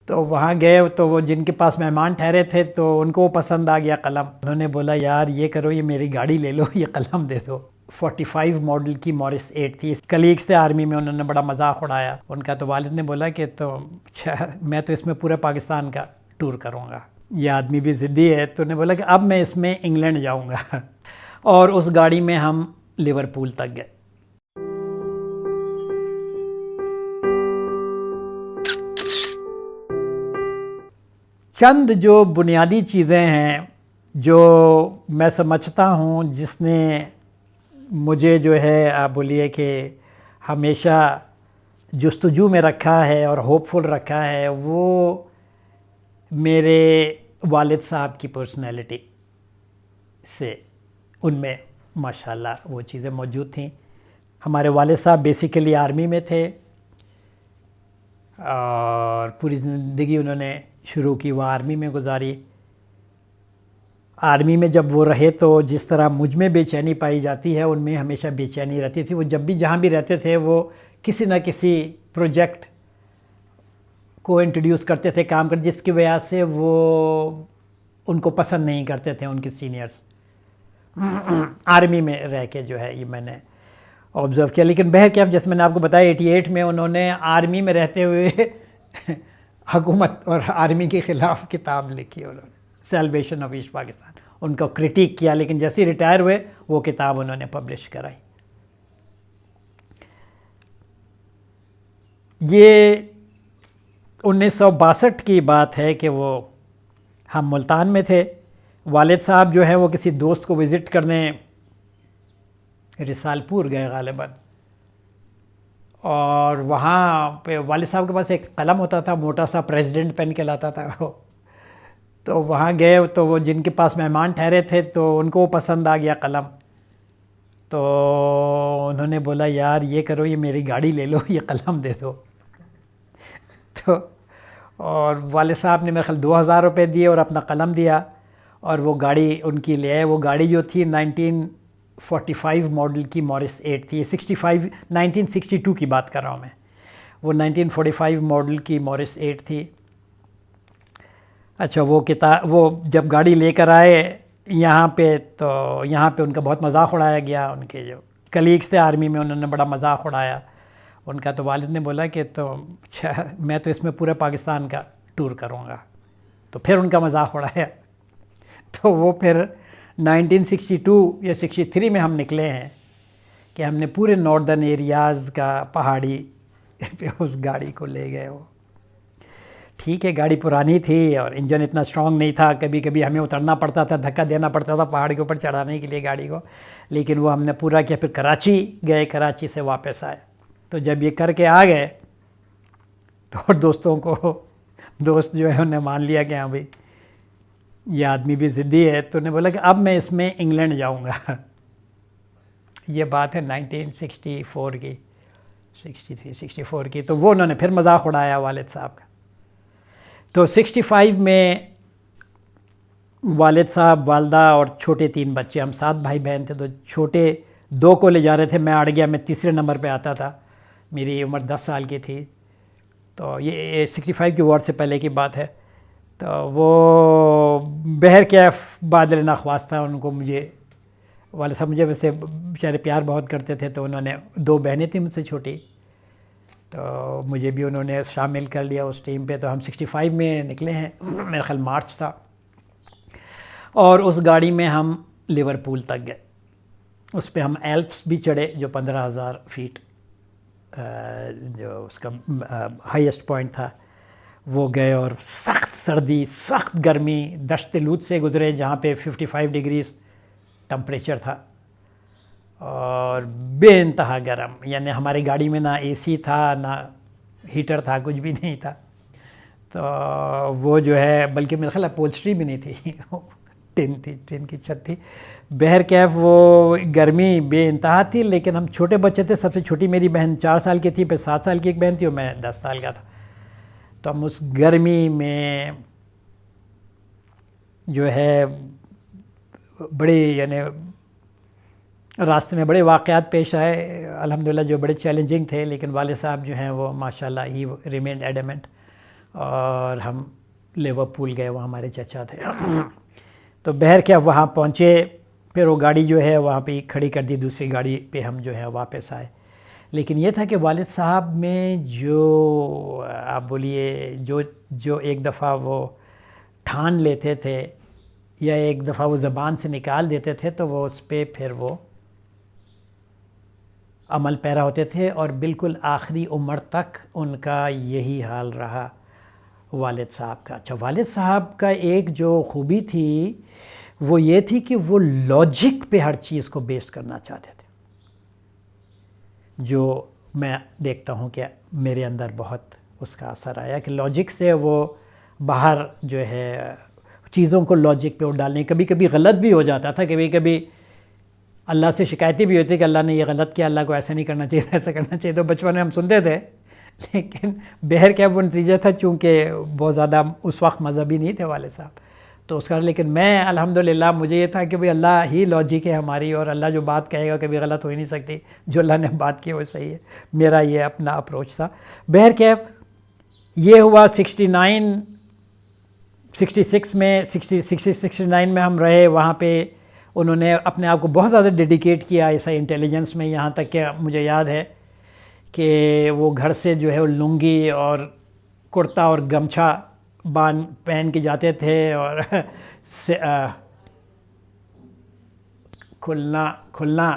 تو وہاں گئے تو وہ جن کے پاس مہمان ٹھہرے تھے تو ان کو وہ پسند آ گیا قلم. انہوں نے بولا یار یہ کرو، یہ میری گاڑی لے لو، یہ قلم دے دو. 45 ماڈل کی مورس 8 تھی. کلیگ سے آرمی میں انہوں نے بڑا مذاق اڑایا ان کا. تو والد نے بولا کہ تو میں تو اس میں پورے پاکستان کا ٹور کروں گا. یہ آدمی بھی ضدی ہے. تو نے بولا کہ اب میں اس میں انگلینڈ جاؤں گا. اور اس گاڑی میں ہم لیورپول تک گئے. چند جو بنیادی چیزیں ہیں جو میں سمجھتا ہوں جس نے مجھے جو ہے آپ بولیے کہ ہمیشہ جستجو میں رکھا ہے اور ہوپ فل رکھا ہے، وہ میرے والد صاحب کی پرسنالٹی سے ان میں ماشاءاللہ وہ چیزیں موجود تھیں. ہمارے والد صاحب بیسیکلی آرمی میں تھے اور پوری زندگی انہوں نے شروع کی وہ آرمی میں گزاری. آرمی میں جب وہ رہے تو جس طرح مجھ میں بے چینی پائی جاتی ہے ان میں ہمیشہ بے چینی رہتی تھی. وہ جب بھی جہاں بھی رہتے تھے وہ کسی نہ کسی پروجیکٹ کو انٹروڈیوس کرتے تھے، کام کر، جس کی وجہ سے وہ ان کو پسند نہیں کرتے تھے ان کے سینئرز. آرمی میں رہ کے جو ہے یہ میں نے آبزرو کیا. لیکن بہرکیف جیسے میں نے آپ کو بتایا 88 میں انہوں نے آرمی میں رہتے ہوئے حکومت اور آرمی کے خلاف کتاب لکھی. انہوں نے سیلویشن آف ایسٹ پاکستان ان کو کرٹیک کیا، لیکن جیسے ہی ریٹائر ہوئے وہ کتاب انہوں نے پبلش کرائی. یہ 1962 کی بات ہے کہ وہ ہم ملتان میں تھے. والد صاحب جو ہے وہ کسی دوست کو وزٹ کرنے رسال پور گئے غالباً، اور وہاں پہ والد صاحب کے پاس ایک قلم ہوتا تھا موٹا سا، پریزیڈنٹ پین کہلاتا تھا وہ. تو وہاں گئے تو وہ جن کے پاس مہمان ٹھہرے تھے تو ان کو وہ پسند آ گیا قلم. تو انہوں نے بولا یار یہ کرو، یہ میری گاڑی لے لو، یہ قلم دے دو. تو اور والد صاحب نے میرے خیال 2000 روپے دیے اور اپنا قلم دیا اور وہ گاڑی ان کی لے آئے. وہ گاڑی جو تھی 1945 ماڈل کی مورس 8 تھی. 1962 کی بات کر رہا ہوں میں. وہ 1945 ماڈل کی مورس 8 تھی. اچھا وہ جب گاڑی لے کر آئے یہاں پہ تو یہاں پہ ان کا بہت مذاق اڑایا گیا. ان کے جو کلیگ سے آرمی میں انہوں نے بڑا مذاق اڑایا ان کا. تو والد نے بولا کہ تو میں تو اس میں پورے پاکستان کا ٹور کروں گا. تو پھر ان کا مذاق اڑایا. تو وہ پھر 1962 یا 63 میں ہم نکلے ہیں کہ ہم نے پورے ناردرن ایریاز کا پہاڑی پہ اس گاڑی کو لے گئے. وہ ٹھیک ہے گاڑی پرانی تھی اور انجن اتنا اسٹرانگ نہیں تھا، کبھی کبھی ہمیں اترنا پڑتا تھا، دھکا دینا پڑتا تھا پہاڑ کے اوپر چڑھانے کے لیے گاڑی کو. لیکن وہ ہم نے پورا کیا. پھر کراچی گئے، کراچی سے واپس آئے. تو جب یہ کر کے آ گئے تو دوستوں کو دوست جو ہے انہوں نے مان لیا کہ ہاں بھائی یہ آدمی بھی ضدی ہے. تو نے بولا کہ اب میں اس میں انگلینڈ جاؤں گا. یہ بات ہے 1964 کی، 63-64 کی. تو وہ انہوں نے پھر مذاق اڑایا والد صاحب کا. تو 65 میں والد صاحب، والدہ اور چھوٹے 3 بچے، ہم 7 بھائی بہن تھے. تو چھوٹے 2 کو لے جا رہے تھے، میں اڑ گیا، میں تیسرے نمبر پہ آتا تھا. میری عمر 10 سال کی تھی. تو یہ 65 کی وار سے پہلے کی بات ہے. تو وہ بہرکیف بادل ناخواستہ ان کو مجھے والد صاحب مجھے ویسے بیچارے پیار بہت کرتے تھے. تو انہوں نے 2 بہنیں تھیں مجھ سے چھوٹی، تو مجھے بھی انہوں نے شامل کر لیا اس ٹیم پہ. تو ہم 65 میں نکلے ہیں، میرا خیال مارچ تھا. اور اس گاڑی میں ہم لیورپول تک گئے. اس پہ ہم ایلپس بھی چڑھے جو 15,000 فیٹ جو اس کا ہائیسٹ پوائنٹ تھا وہ گئے. اور سخت سردی، سخت گرمی، دشت لوت سے گزرے جہاں پہ 55 ڈگریز ٹمپریچر تھا اور بے انتہا گرم. یعنی ہماری گاڑی میں نہ اے سی تھا، نہ ہیٹر تھا، کچھ بھی نہیں تھا. تو وہ جو ہے بلکہ میرا خیال اپولسٹری بھی نہیں تھی، ٹن تھی، ٹن کی چھت تھی. بہرکیف وہ گرمی بے انتہا تھی. لیکن ہم چھوٹے بچے تھے. سب سے چھوٹی میری بہن 4 سال کی تھی، پھر 7 سال کی ایک بہن تھی اور میں 10 سال کا تھا. تو ہم اس گرمی میں جو ہے بڑے یعنی راستے میں بڑے واقعات پیش آئے الحمدللہ جو بڑے چیلنجنگ تھے. لیکن والد صاحب جو ہیں وہ ماشاءاللہ ہی ریمینڈ ایڈمنٹ اور ہم لیورپول گئے، وہاں ہمارے چچا تھے تو بہر کیا وہاں پہنچے، پھر وہ گاڑی جو ہے وہاں پہ کھڑی کر دی، دوسری گاڑی پہ ہم جو ہے واپس آئے۔ لیکن یہ تھا کہ والد صاحب میں جو آپ بولیے جو ایک دفعہ وہ ٹھان لیتے تھے یا ایک دفعہ وہ زبان سے نکال دیتے تھے تو وہ اس پہ پھر وہ عمل پیرا ہوتے تھے، اور بالکل آخری عمر تک ان کا یہی حال رہا والد صاحب کا۔ اچھا، والد صاحب کا ایک جو خوبی تھی وہ یہ تھی کہ وہ لاجک پہ ہر چیز کو بیس کرنا چاہتے تھے، جو میں دیکھتا ہوں کہ میرے اندر بہت اس کا اثر آیا کہ لاجک سے وہ باہر جو ہے چیزوں کو لاجک پہ ڈالنے، کبھی کبھی غلط بھی ہو جاتا تھا، کبھی کبھی اللہ سے شکایتیں بھی ہوتی کہ اللہ نے یہ غلط کیا، اللہ کو ایسا نہیں کرنا چاہیے، ایسا کرنا چاہیے، تو بچپن میں ہم سنتے تھے، لیکن بہر کیا وہ نتیجہ تھا چونکہ بہت زیادہ اس وقت مذہبی نہیں تھے والد صاحب تو اس کا، لیکن میں الحمدللہ مجھے یہ تھا کہ بھئی اللہ ہی لاجک ہے ہماری، اور اللہ جو بات کہے گا کبھی غلط ہو ہی نہیں سکتی، جو اللہ نے بات کی وہ صحیح ہے، میرا یہ اپنا اپروچ تھا۔ بہر کیف یہ ہوا 66 میں 69 میں ہم رہے وہاں پہ، انہوں نے اپنے آپ کو بہت زیادہ ڈیڈیکیٹ کیا ایسا انٹیلیجنس میں، یہاں تک کہ مجھے یاد ہے کہ وہ گھر سے جو ہے وہ لنگی اور کرتا اور گمچھا پہن کے جاتے تھے، اور کھلنا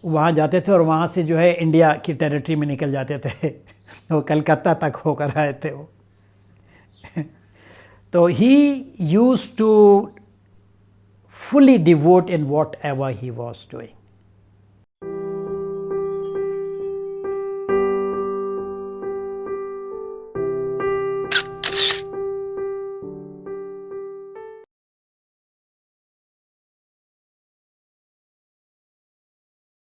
وہاں جاتے تھے، اور وہاں سے جو ہے انڈیا کی ٹیریٹری میں نکل جاتے تھے وہ کلکتہ تک ہو کر آئے تھے وہ تو he used to fully devote in whatever he was doing.